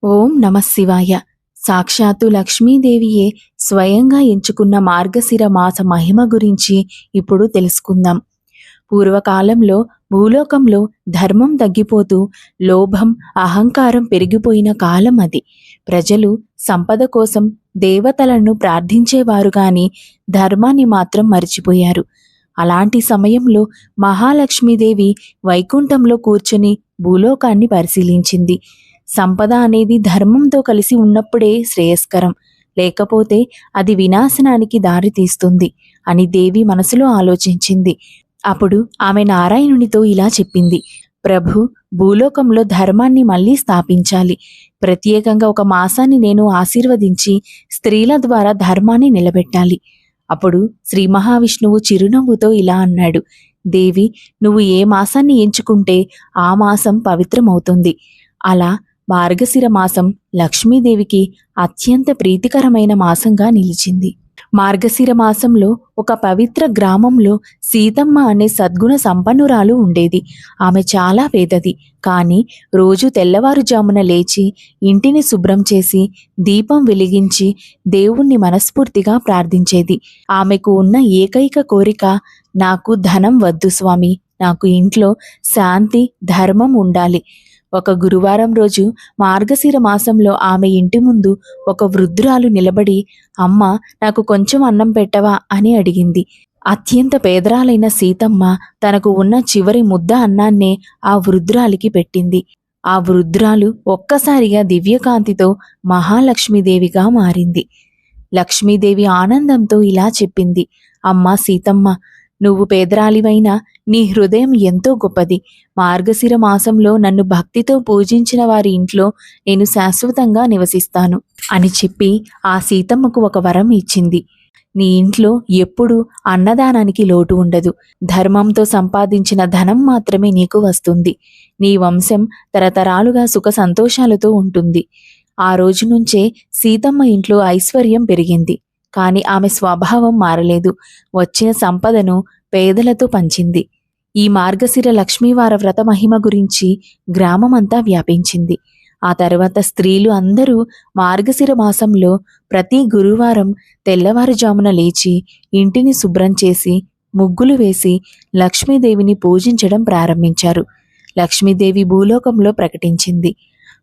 ఓం నమః శివాయ. సాక్షాత్తు లక్ష్మీదేవియే స్వయంగా ఎంచుకున్న మార్గశిర మాస మహిమ గురించి ఇప్పుడు తెలుసుకుందాం. పూర్వకాలంలో భూలోకంలో ధర్మం తగ్గిపోతూ లోభం, అహంకారం పెరిగిపోయిన కాలం అది. ప్రజలు సంపద కోసం దేవతలను ప్రార్థించేవారు గాని ధర్మాన్ని మాత్రం మరిచిపోయారు. అలాంటి సమయంలో మహాలక్ష్మీదేవి వైకుంఠంలో కూర్చుని భూలోకాన్ని పరిశీలించింది. సంపద అనేది ధర్మంతో కలిసి ఉన్నప్పుడే శ్రేయస్కరం, లేకపోతే అది వినాశనానికి దారితీస్తుంది అని దేవి మనసులో ఆలోచించింది. అప్పుడు ఆమె నారాయణునితో ఇలా చెప్పింది: ప్రభు, భూలోకంలో ధర్మాన్ని మళ్ళీ స్థాపించాలి. ప్రత్యేకంగా ఒక మాసాన్ని నేను ఆశీర్వదించి స్త్రీల ద్వారా ధర్మాన్ని నిలబెట్టాలి. అప్పుడు శ్రీ మహావిష్ణువు చిరునవ్వుతో ఇలా అన్నాడు: దేవి, నువ్వు ఏ మాసాన్ని ఎంచుకుంటే ఆ మాసం పవిత్రమవుతుంది. అలా మార్గశిర మాసం లక్ష్మీదేవికి అత్యంత ప్రీతికరమైన మాసంగా నిలిచింది. మార్గశిర మాసంలో ఒక పవిత్ర గ్రామంలో సీతమ్మ అనే సద్గుణ సంపన్నురాలు ఉండేది. ఆమె చాలా పేదది, కానీ రోజు తెల్లవారుజామున లేచి ఇంటిని శుభ్రం చేసి దీపం వెలిగించి దేవుణ్ణి మనస్ఫూర్తిగా ప్రార్థించేది. ఆమెకు ఉన్న ఏకైక కోరిక, నాకు ధనం వద్దు స్వామి, నాకు ఇంట్లో శాంతి, ధర్మం ఉండాలి. ఒక గురువారం రోజు మార్గశిర మాసంలో ఆమె ఇంటి ముందు ఒక వృద్ధురాలు నిలబడి, అమ్మ, నాకు కొంచెం అన్నం పెట్టవా అని అడిగింది. అత్యంత పేదరాలైన సీతమ్మ తనకు ఉన్న చివరి ముద్ద అన్నాన్నే ఆ వృద్ధురాలికి పెట్టింది. ఆ వృద్ధురాలు ఒక్కసారిగా దివ్యకాంతితో మహాలక్ష్మీదేవిగా మారింది. లక్ష్మీదేవి ఆనందంతో ఇలా చెప్పింది: అమ్మా సీతమ్మ, నువ్వు పేదరాలివైనా నీ హృదయం ఎంతో గొప్పది. మార్గశిర మాసంలో నన్ను భక్తితో పూజించిన వారి ఇంట్లో నేను శాశ్వతంగా నివసిస్తాను అని చెప్పి ఆ సీతమ్మకు ఒక వరం ఇచ్చింది. నీ ఇంట్లో ఎప్పుడూ అన్నదానానికి లోటు ఉండదు. ధర్మంతో సంపాదించిన ధనం మాత్రమే నీకు వస్తుంది. నీ వంశం తరతరాలుగా సుఖ సంతోషాలతో ఉంటుంది. ఆ రోజు నుంచే సీతమ్మ ఇంట్లో ఐశ్వర్యం పెరిగింది. కాని ఆమె స్వభావం మారలేదు. వచ్చిన సంపదను పేదలతో పంచింది. ఈ మార్గశిర లక్ష్మీవార వ్రత మహిమ గురించి గ్రామమంతా వ్యాపించింది. ఆ తర్వాత స్త్రీలు అందరూ మార్గశిర మాసంలో ప్రతి గురువారం తెల్లవారుజామున లేచి ఇంటిని శుభ్రం చేసి ముగ్గులు వేసి లక్ష్మీదేవిని పూజించడం ప్రారంభించారు. లక్ష్మీదేవి భూలోకంలో ప్రకటించింది: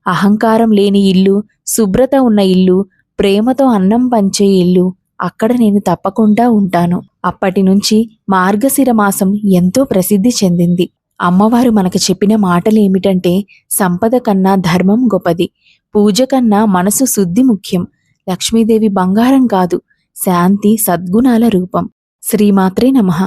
అహంకారం లేని ఇల్లు, శుభ్రత ఉన్న ఇల్లు, ప్రేమతో అన్నం పంచే ఇల్లు, అక్కడ నేను తప్పకుండా ఉంటాను. అప్పటి నుంచి మార్గశిర మాసం ఎంతో ప్రసిద్ధి చెందింది. అమ్మవారు మనకు చెప్పిన మాటలు ఏమిటంటే, సంపద కన్నా ధర్మం గొప్పది, పూజ కన్నా మనసు శుద్ధి ముఖ్యం, లక్ష్మీదేవి బంగారం కాదు, శాంతి సద్గుణాల రూపం. శ్రీమాత్రే నమః.